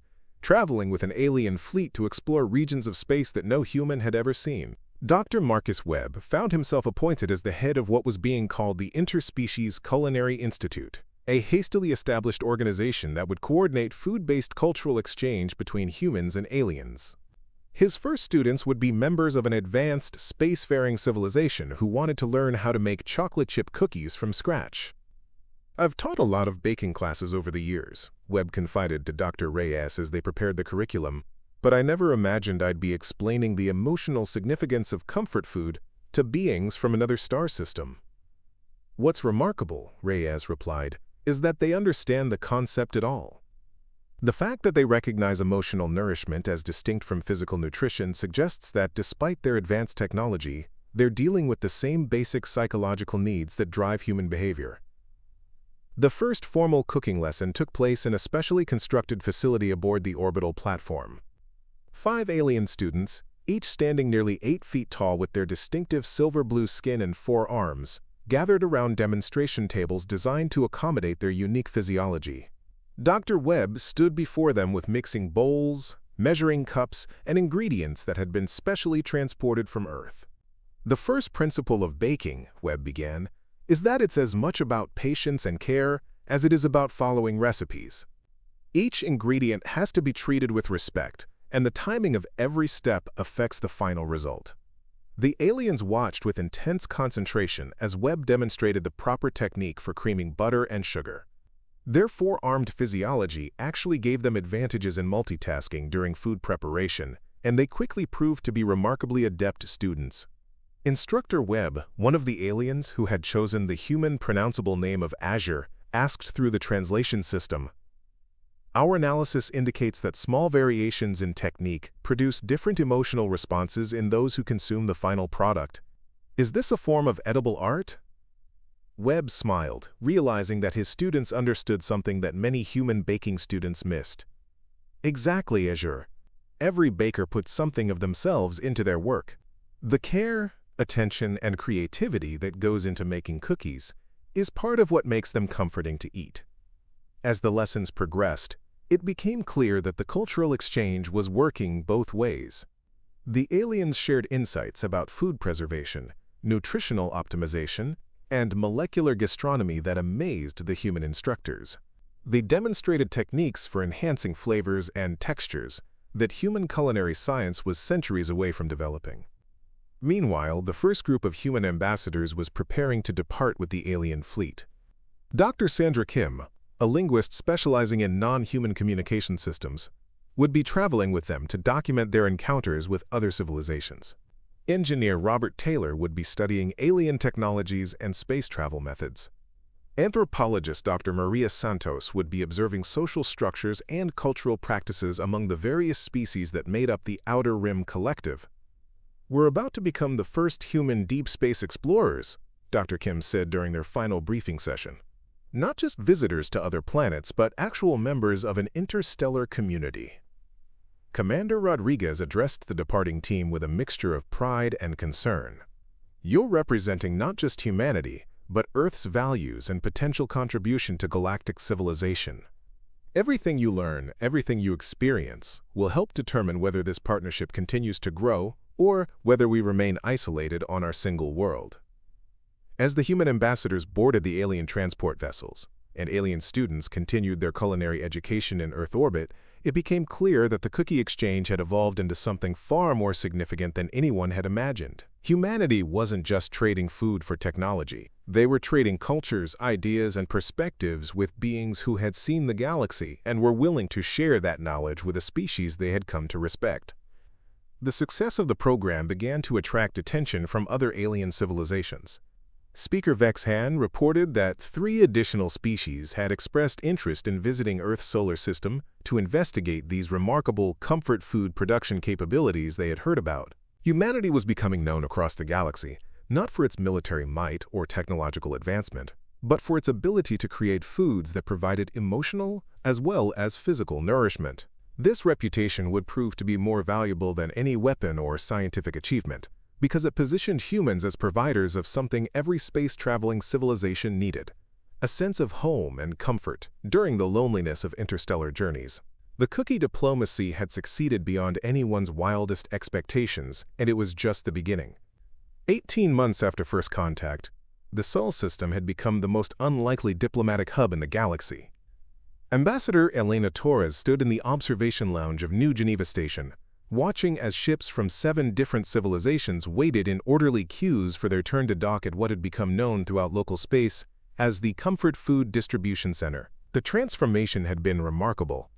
traveling with an alien fleet to explore regions of space that no human had ever seen. Dr. Marcus Webb found himself appointed as the head of what was being called the Interspecies Culinary Institute, a hastily established organization that would coordinate food-based cultural exchange between humans and aliens. His first students would be members of an advanced spacefaring civilization who wanted to learn how to make chocolate chip cookies from scratch. "I've taught a lot of baking classes over the years," Webb confided to Dr. Reyes as they prepared the curriculum, "but I never imagined I'd be explaining the emotional significance of comfort food to beings from another star system." "What's remarkable," Reyes replied, "is that they understand the concept at all. The fact that they recognize emotional nourishment as distinct from physical nutrition suggests that despite their advanced technology, they're dealing with the same basic psychological needs that drive human behavior." The first formal cooking lesson took place in a specially constructed facility aboard the orbital platform. 5 alien students, each standing nearly 8 feet tall with their distinctive silver-blue skin and 4 arms, gathered around demonstration tables designed to accommodate their unique physiology. Dr. Webb stood before them with mixing bowls, measuring cups, and ingredients that had been specially transported from Earth. "The first principle of baking," Webb began, "is that it's as much about patience and care as it is about following recipes. Each ingredient has to be treated with respect, and the timing of every step affects the final result." The aliens watched with intense concentration as Webb demonstrated the proper technique for creaming butter and sugar. Their 4-armed physiology actually gave them advantages in multitasking during food preparation, and they quickly proved to be remarkably adept students. Instructor Webb, one of the aliens who had chosen the human pronounceable name of Azure, asked through the translation system, "Our analysis indicates that small variations in technique produce different emotional responses in those who consume the final product. Is this a form of edible art?" Webb smiled, realizing that his students understood something that many human baking students missed. "Exactly, Azure. Every baker puts something of themselves into their work. The care, attention, and creativity that goes into making cookies is part of what makes them comforting to eat." As the lessons progressed, it became clear that the cultural exchange was working both ways. The aliens shared insights about food preservation, nutritional optimization, and molecular gastronomy that amazed the human instructors. They demonstrated techniques for enhancing flavors and textures that human culinary science was centuries away from developing. Meanwhile, the first group of human ambassadors was preparing to depart with the alien fleet. Dr. Sandra Kim, a linguist specializing in non-human communication systems, would be traveling with them to document their encounters with other civilizations. Engineer Robert Taylor would be studying alien technologies and space travel methods. Anthropologist Dr. Maria Santos would be observing social structures and cultural practices among the various species that made up the Outer Rim Collective. "We're about to become the first human deep space explorers," Dr. Kim said during their final briefing session. "Not just visitors to other planets, but actual members of an interstellar community." Commander Rodriguez addressed the departing team with a mixture of pride and concern. "You're representing not just humanity, but Earth's values and potential contribution to galactic civilization. Everything you learn, everything you experience, will help determine whether this partnership continues to grow or whether we remain isolated on our single world." As the human ambassadors boarded the alien transport vessels, and alien students continued their culinary education in Earth orbit, it became clear that the cookie exchange had evolved into something far more significant than anyone had imagined. Humanity wasn't just trading food for technology. They were trading cultures, ideas, and perspectives with beings who had seen the galaxy and were willing to share that knowledge with a species they had come to respect. The success of the program began to attract attention from other alien civilizations. Speaker Vex Han reported that 3 additional species had expressed interest in visiting Earth's solar system to investigate these remarkable comfort food production capabilities they had heard about. Humanity was becoming known across the galaxy, not for its military might or technological advancement, but for its ability to create foods that provided emotional as well as physical nourishment. This reputation would prove to be more valuable than any weapon or scientific achievement, because it positioned humans as providers of something every space-traveling civilization needed: a sense of home and comfort during the loneliness of interstellar journeys. The cookie diplomacy had succeeded beyond anyone's wildest expectations, and it was just the beginning. 18 months after first contact, the Sol system had become the most unlikely diplomatic hub in the galaxy. Ambassador Elena Torres stood in the observation lounge of New Geneva Station, watching as ships from 7 different civilizations waited in orderly queues for their turn to dock at what had become known throughout local space as the Comfort Food Distribution Center. The transformation had been remarkable.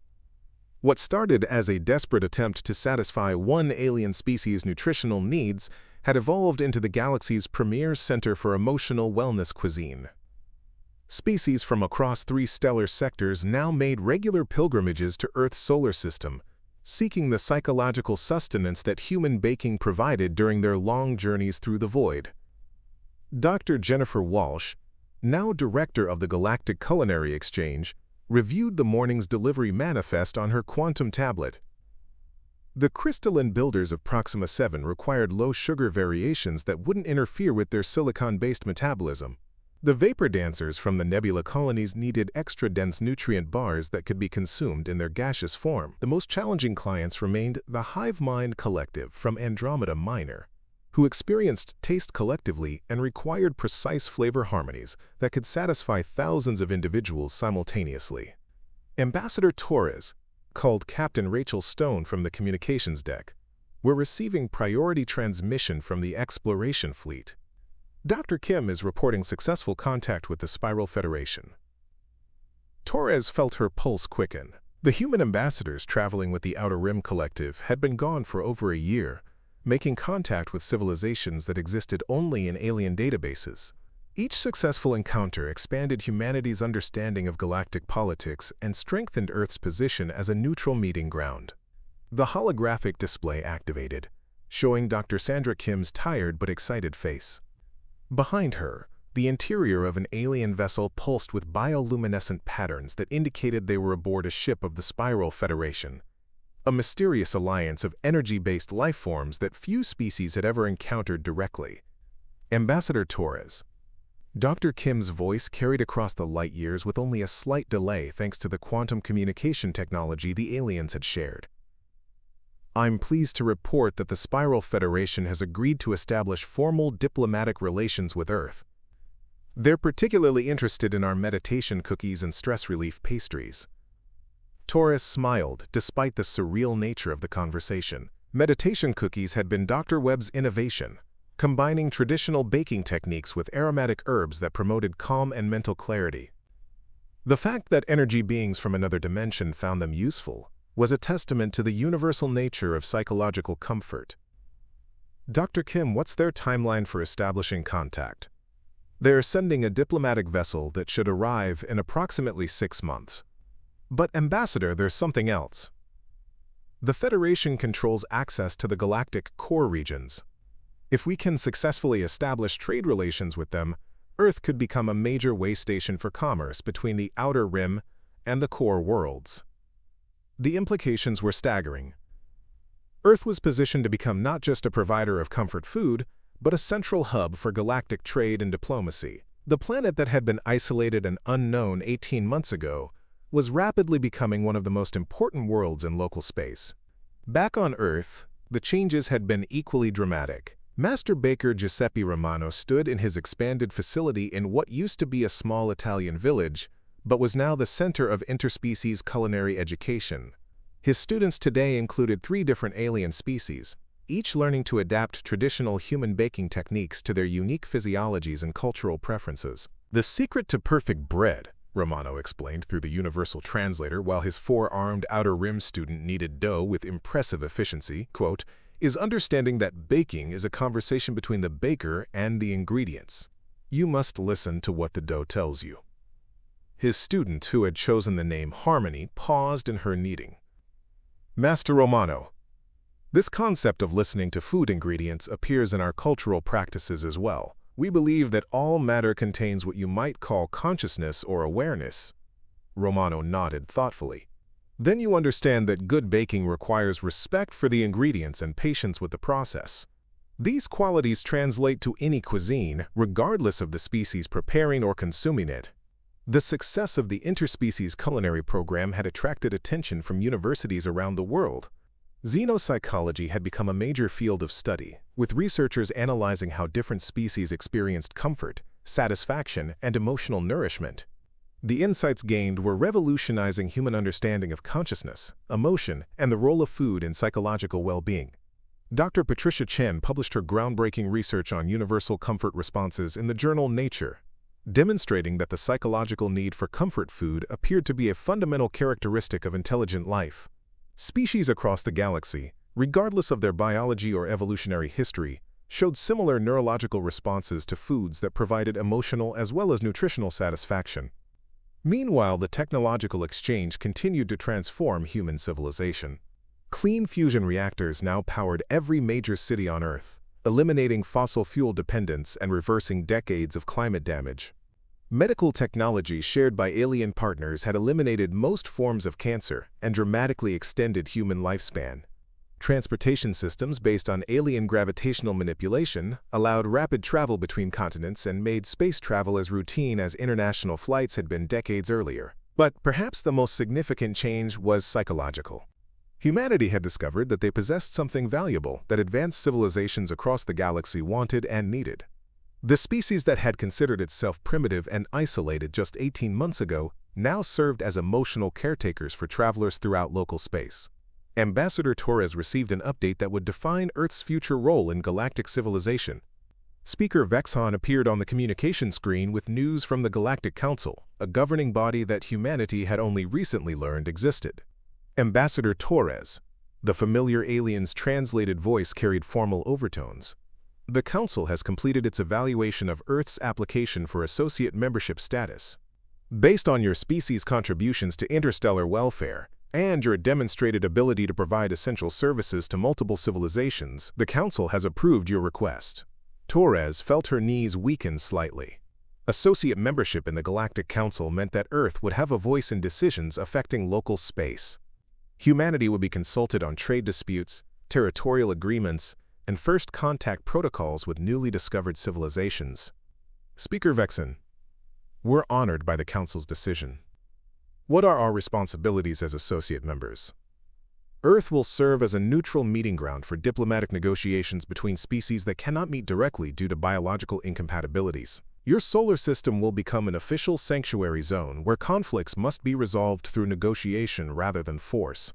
What started as a desperate attempt to satisfy one alien species' nutritional needs had evolved into the galaxy's premier center for emotional wellness cuisine. Species from across 3 stellar sectors now made regular pilgrimages to Earth's solar system, seeking the psychological sustenance that human baking provided during their long journeys through the void. Dr. Jennifer Walsh, now director of the Galactic Culinary Exchange, reviewed the morning's delivery manifest on her quantum tablet. The crystalline builders of Proxima 7 required low-sugar variations that wouldn't interfere with their silicon-based metabolism. The vapor dancers from the nebula colonies needed extra-dense nutrient bars that could be consumed in their gaseous form. The most challenging clients remained the Hive Mind Collective from Andromeda Minor, who experienced taste collectively and required precise flavor harmonies that could satisfy thousands of individuals simultaneously. Ambassador Torres, called Captain Rachel Stone from the communications deck, were receiving priority transmission from the exploration fleet. Dr. Kim is reporting successful contact with the Spiral Federation. Torres felt her pulse quicken. The human ambassadors traveling with the Outer Rim Collective had been gone for over a year, making contact with civilizations that existed only in alien databases. Each successful encounter expanded humanity's understanding of galactic politics and strengthened Earth's position as a neutral meeting ground. The holographic display activated, showing Dr. Sandra Kim's tired but excited face. Behind her, the interior of an alien vessel pulsed with bioluminescent patterns that indicated they were aboard a ship of the Spiral Federation, a mysterious alliance of energy-based life forms that few species had ever encountered directly. Ambassador Torres. Dr. Kim's voice carried across the light years with only a slight delay thanks to the quantum communication technology the aliens had shared. I'm pleased to report that the Spiral Federation has agreed to establish formal diplomatic relations with Earth. They're particularly interested in our meditation cookies and stress relief pastries. Torres smiled despite the surreal nature of the conversation. Meditation cookies had been Dr. Webb's innovation, combining traditional baking techniques with aromatic herbs that promoted calm and mental clarity. The fact that energy beings from another dimension found them useful was a testament to the universal nature of psychological comfort. Dr. Kim, what's their timeline for establishing contact? They're sending a diplomatic vessel that should arrive in approximately 6 months. But, Ambassador, there's something else. The Federation controls access to the galactic core regions. If we can successfully establish trade relations with them, Earth could become a major way station for commerce between the Outer Rim and the core worlds. The implications were staggering. Earth was positioned to become not just a provider of comfort food, but a central hub for galactic trade and diplomacy. The planet that had been isolated and unknown 18 months ago was rapidly becoming one of the most important worlds in local space. Back on Earth, the changes had been equally dramatic. Master Baker Giuseppe Romano stood in his expanded facility in what used to be a small Italian village, but was now the center of interspecies culinary education. His students today included 3 different alien species, each learning to adapt traditional human baking techniques to their unique physiologies and cultural preferences. The secret to perfect bread, Romano explained through the universal translator while his 4-armed Outer Rim student kneaded dough with impressive efficiency, quote, is understanding that baking is a conversation between the baker and the ingredients. You must listen to what the dough tells you. His student, who had chosen the name Harmony, paused in her kneading. Master Romano, this concept of listening to food ingredients appears in our cultural practices as well. We believe that all matter contains what you might call consciousness or awareness. Romano nodded thoughtfully. Then you understand that good baking requires respect for the ingredients and patience with the process. These qualities translate to any cuisine, regardless of the species preparing or consuming it. The success of the interspecies culinary program had attracted attention from universities around the world. Xenopsychology had become a major field of study, with researchers analyzing how different species experienced comfort, satisfaction, and emotional nourishment. The insights gained were revolutionizing human understanding of consciousness, emotion, and the role of food in psychological well-being. Dr. Patricia Chen published her groundbreaking research on universal comfort responses in the journal Nature, demonstrating that the psychological need for comfort food appeared to be a fundamental characteristic of intelligent life. Species across the galaxy, regardless of their biology or evolutionary history, showed similar neurological responses to foods that provided emotional as well as nutritional satisfaction. Meanwhile, the technological exchange continued to transform human civilization. Clean fusion reactors now powered every major city on Earth, eliminating fossil fuel dependence and reversing decades of climate damage. Medical technology shared by alien partners had eliminated most forms of cancer and dramatically extended human lifespan. Transportation systems based on alien gravitational manipulation allowed rapid travel between continents and made space travel as routine as international flights had been decades earlier. But perhaps the most significant change was psychological. Humanity had discovered that they possessed something valuable that advanced civilizations across the galaxy wanted and needed. The species that had considered itself primitive and isolated just 18 months ago now served as emotional caretakers for travelers throughout local space. Ambassador Torres received an update that would define Earth's future role in galactic civilization. Speaker Vexon appeared on the communication screen with news from the Galactic Council, a governing body that humanity had only recently learned existed. Ambassador Torres, the familiar alien's translated voice carried formal overtones. The Council has completed its evaluation of Earth's application for associate membership status. Based on your species' contributions to interstellar welfare and your demonstrated ability to provide essential services to multiple civilizations, the Council has approved your request. Torres felt her knees weaken slightly. Associate membership in the Galactic Council meant that Earth would have a voice in decisions affecting local space. Humanity would be consulted on trade disputes, territorial agreements, and first contact protocols with newly discovered civilizations. Speaker Vexen, we're honored by the Council's decision. What are our responsibilities as associate members? Earth will serve as a neutral meeting ground for diplomatic negotiations between species that cannot meet directly due to biological incompatibilities. Your solar system will become an official sanctuary zone where conflicts must be resolved through negotiation rather than force.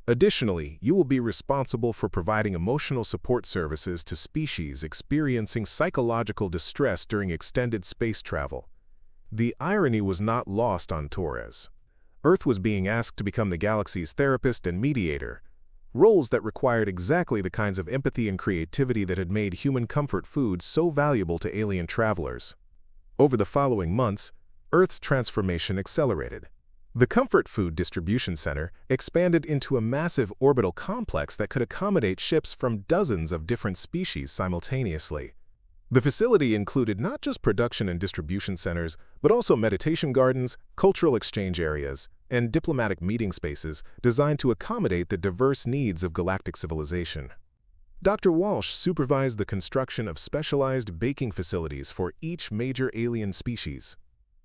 Additionally, you will be responsible for providing emotional support services to species experiencing psychological distress during extended space travel. The irony was not lost on Torres. Earth was being asked to become the galaxy's therapist and mediator, roles that required exactly the kinds of empathy and creativity that had made human comfort food so valuable to alien travelers. Over the following months, Earth's transformation accelerated. The Comfort Food Distribution Center expanded into a massive orbital complex that could accommodate ships from dozens of different species simultaneously. The facility included not just production and distribution centers, but also meditation gardens, cultural exchange areas, and diplomatic meeting spaces designed to accommodate the diverse needs of galactic civilization. Dr. Walsh supervised the construction of specialized baking facilities for each major alien species.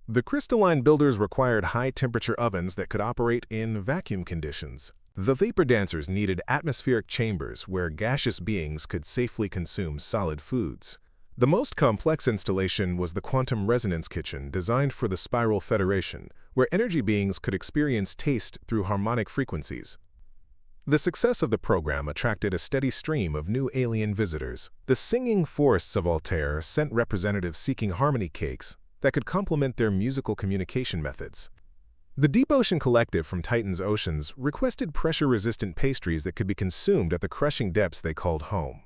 The crystalline builders required high-temperature ovens that could operate in vacuum conditions. The vapor dancers needed atmospheric chambers where gaseous beings could safely consume solid foods. The most complex installation was the Quantum Resonance Kitchen, designed for the Spiral Federation, where energy beings could experience taste through harmonic frequencies. The success of the program attracted a steady stream of new alien visitors. The singing forests of Altair sent representatives seeking harmony cakes that could complement their musical communication methods. The Deep Ocean Collective from Titan's Oceans requested pressure-resistant pastries that could be consumed at the crushing depths they called home.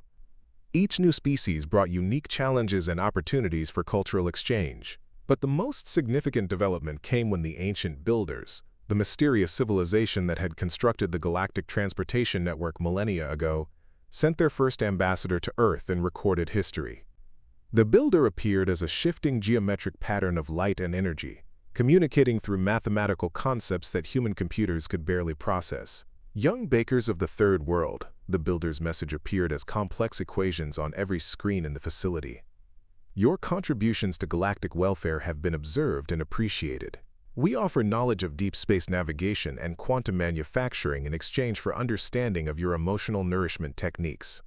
Each new species brought unique challenges and opportunities for cultural exchange. But the most significant development came when the ancient builders, the mysterious civilization that had constructed the galactic transportation network millennia ago, sent their first ambassador to Earth in recorded history. The builder appeared as a shifting geometric pattern of light and energy, communicating through mathematical concepts that human computers could barely process. Young bakers of the Third World, the builder's message appeared as complex equations on every screen in the facility. Your contributions to galactic welfare have been observed and appreciated. We offer knowledge of deep space navigation and quantum manufacturing in exchange for understanding of your emotional nourishment techniques.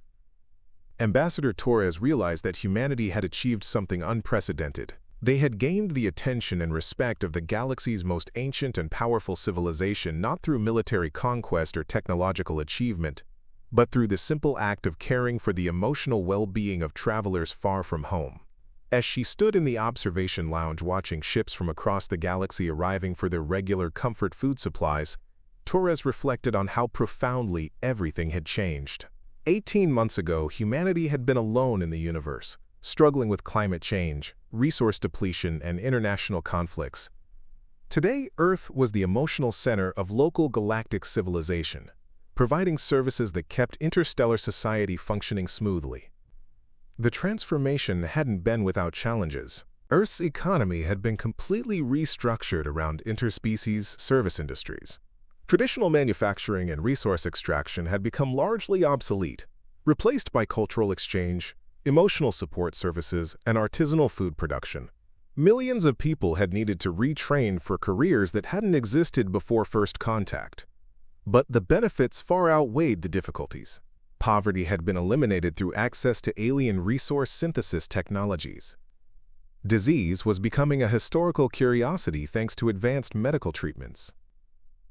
Ambassador Torres realized that humanity had achieved something unprecedented. They had gained the attention and respect of the galaxy's most ancient and powerful civilization not through military conquest or technological achievement, but through the simple act of caring for the emotional well-being of travelers far from home. As she stood in the observation lounge watching ships from across the galaxy arriving for their regular comfort food supplies, Torres reflected on how profoundly everything had changed. 18 months ago, humanity had been alone in the universe, struggling with climate change, resource depletion, and international conflicts. Today, Earth was the emotional center of local galactic civilization, providing services that kept interstellar society functioning smoothly. The transformation hadn't been without challenges. Earth's economy had been completely restructured around interspecies service industries. Traditional manufacturing and resource extraction had become largely obsolete, replaced by cultural exchange, emotional support services, and artisanal food production. Millions of people had needed to retrain for careers that hadn't existed before first contact. But the benefits far outweighed the difficulties. Poverty had been eliminated through access to alien resource synthesis technologies. Disease was becoming a historical curiosity thanks to advanced medical treatments.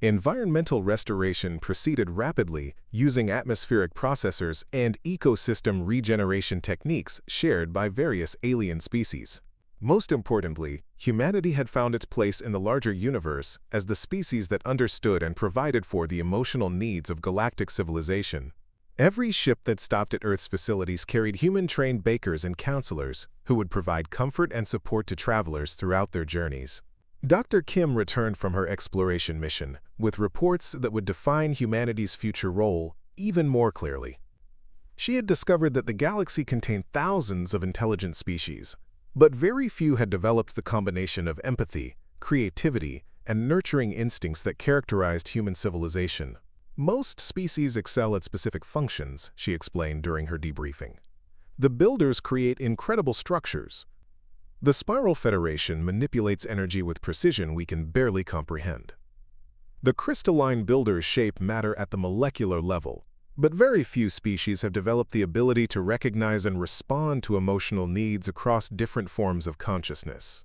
Environmental restoration proceeded rapidly using atmospheric processors and ecosystem regeneration techniques shared by various alien species. Most importantly, humanity had found its place in the larger universe as the species that understood and provided for the emotional needs of galactic civilization. Every ship that stopped at Earth's facilities carried human-trained bakers and counselors who would provide comfort and support to travelers throughout their journeys. Dr. Kim returned from her exploration mission with reports that would define humanity's future role even more clearly. She had discovered that the galaxy contained thousands of intelligent species, but very few had developed the combination of empathy, creativity, and nurturing instincts that characterized human civilization. Most species excel at specific functions, she explained during her debriefing. The builders create incredible structures. The Spiral Federation manipulates energy with precision we can barely comprehend. The crystalline builders shape matter at the molecular level, but very few species have developed the ability to recognize and respond to emotional needs across different forms of consciousness.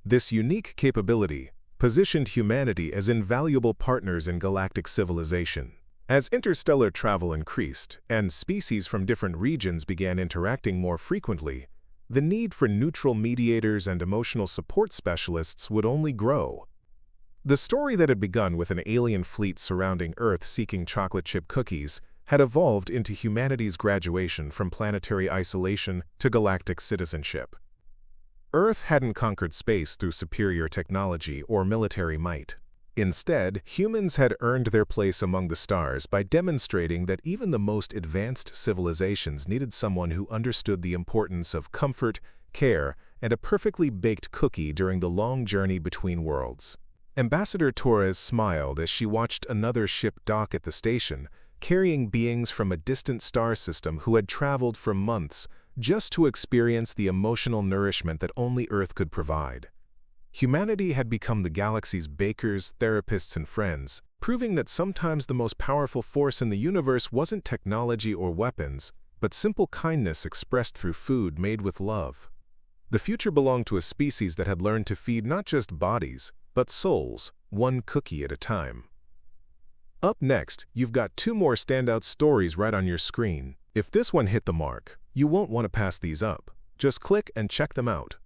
This unique capability positioned humanity as invaluable partners in galactic civilization. As interstellar travel increased and species from different regions began interacting more frequently, the need for neutral mediators and emotional support specialists would only grow. The story that had begun with an alien fleet surrounding Earth seeking chocolate chip cookies had evolved into humanity's graduation from planetary isolation to galactic citizenship. Earth hadn't conquered space through superior technology or military might. Instead, humans had earned their place among the stars by demonstrating that even the most advanced civilizations needed someone who understood the importance of comfort, care, and a perfectly baked cookie during the long journey between worlds. Ambassador Torres smiled as she watched another ship dock at the station, carrying beings from a distant star system who had traveled for months just to experience the emotional nourishment that only Earth could provide. Humanity had become the galaxy's bakers, therapists, and friends, proving that sometimes the most powerful force in the universe wasn't technology or weapons, but simple kindness expressed through food made with love. The future belonged to a species that had learned to feed not just bodies, but souls, one cookie at a time. Up next, you've got two more standout stories right on your screen. If this one hit the mark, you won't want to pass these up. Just click and check them out.